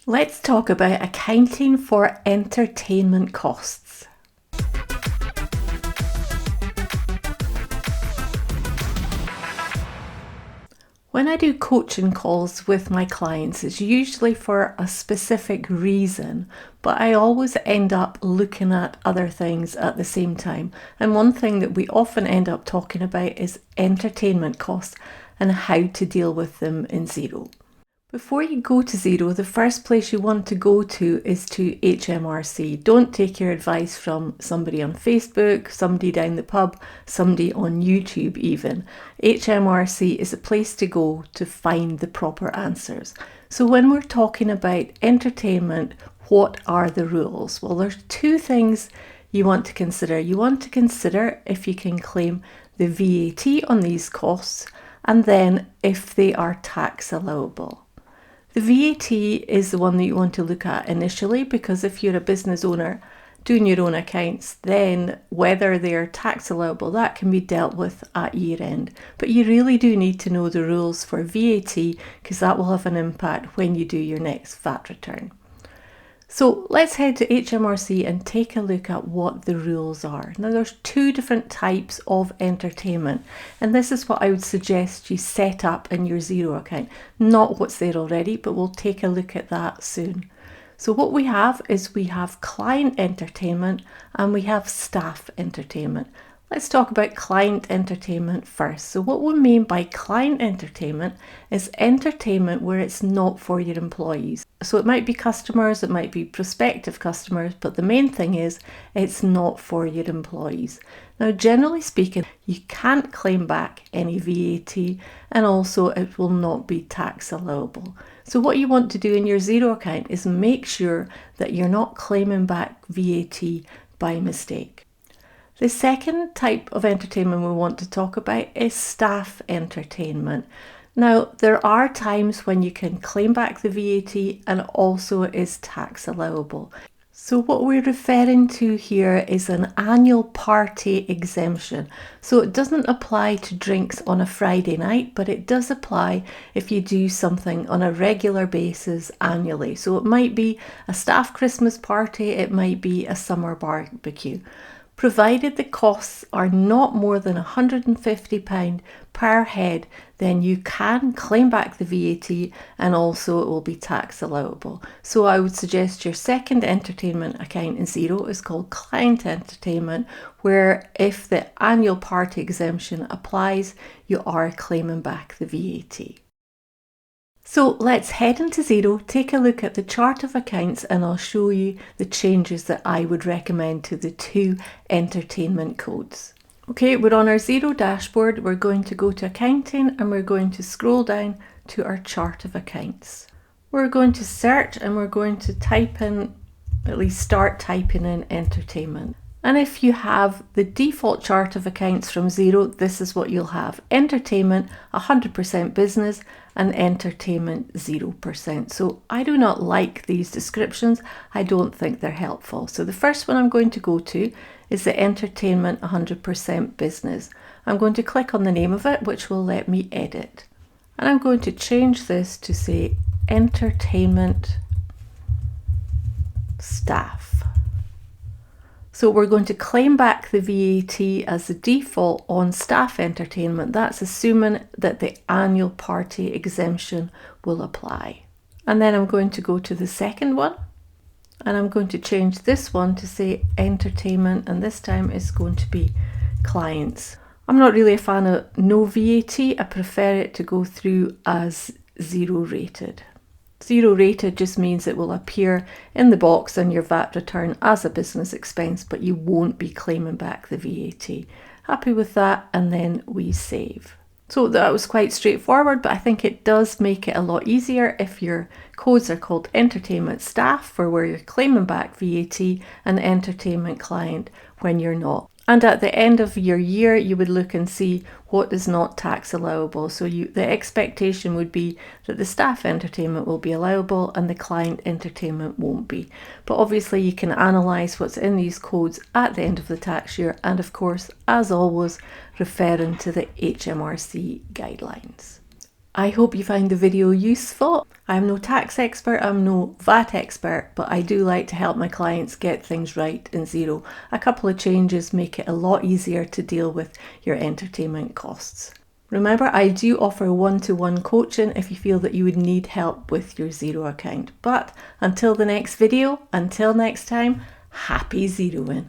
Let's talk about accounting for entertainment costs. When I do coaching calls with my clients, it's usually for a specific reason, but I always end up looking at other things at the same time. And one thing that we often end up talking about is entertainment costs and how to deal with them in Xero. Before you go to Xero, the first place you want to go to is to HMRC. Don't take your advice from somebody on Facebook, somebody down the pub, somebody on YouTube even. HMRC is a place to go to find the proper answers. So when we're talking about entertainment, what are the rules? Well, there's two things you want to consider. You want to consider if you can claim the VAT on these costs, and then if they are tax allowable. The VAT is the one that you want to look at initially, because if you're a business owner doing your own accounts, then whether they're tax allowable, that can be dealt with at year end. But you really do need to know the rules for VAT, because that will have an impact when you do your next VAT return. So let's head to HMRC and take a look at what the rules are. Now there's two different types of entertainment, and this is what I would suggest you set up in your Xero account. Not what's there already, but we'll take a look at that soon. So what we have is we have client entertainment and we have staff entertainment. Let's talk about client entertainment first. So what we mean by client entertainment is entertainment where it's not for your employees. So it might be customers, it might be prospective customers, but the main thing is it's not for your employees. Now, generally speaking, you can't claim back any VAT, and also it will not be tax allowable. So what you want to do in your Xero account is make sure that you're not claiming back VAT by mistake. The second type of entertainment we want to talk about is staff entertainment. Now, there are times when you can claim back the VAT and also it is tax allowable. So what we're referring to here is an annual party exemption. So it doesn't apply to drinks on a Friday night, but it does apply if you do something on a regular basis annually. So it might be a staff Christmas party, it might be a summer barbecue. Provided the costs are not more than £150 per head, then you can claim back the VAT and also it will be tax allowable. So I would suggest your second entertainment account in Xero is called client entertainment, where if the annual party exemption applies, you are claiming back the VAT. So let's head into Xero, take a look at the chart of accounts, and I'll show you the changes that I would recommend to the two entertainment codes. Okay, we're on our Xero dashboard. We're going to go to accounting and we're going to scroll down to our chart of accounts. We're going to search and we're going to type in, at least start typing in entertainment. And if you have the default chart of accounts from Xero, this is what you'll have. Entertainment 100% business and entertainment 0%. So I do not like these descriptions. I don't think they're helpful. So the first one I'm going to go to is the entertainment 100% business. I'm going to click on the name of it, which will let me edit. And I'm going to change this to say entertainment staff. So we're going to claim back the VAT as the default on staff entertainment. That's assuming that the annual party exemption will apply. And then I'm going to go to the second one and I'm going to change this one to say entertainment, and this time it's going to be clients. I'm not really a fan of no VAT. I prefer it to go through as Xero rated. Xero rated just means it will appear in the box on your VAT return as a business expense, but you won't be claiming back the VAT. Happy with that, and then we save. So that was quite straightforward, but I think it does make it a lot easier if your codes are called entertainment staff for where you're claiming back VAT and entertainment client when you're not. And at the end of your year, you would look and see what is not tax allowable. So the expectation would be that the staff entertainment will be allowable and the client entertainment won't be. But obviously you can analyse what's in these codes at the end of the tax year, and of course, as always, referring to the HMRC guidelines. I hope you find the video useful. I'm no tax expert, I'm no VAT expert, but I do like to help my clients get things right in Xero. A couple of changes make it a lot easier to deal with your entertainment costs. Remember, I do offer one-to-one coaching if you feel that you would need help with your Xero account. But until the next video, until next time, happy Xeroing.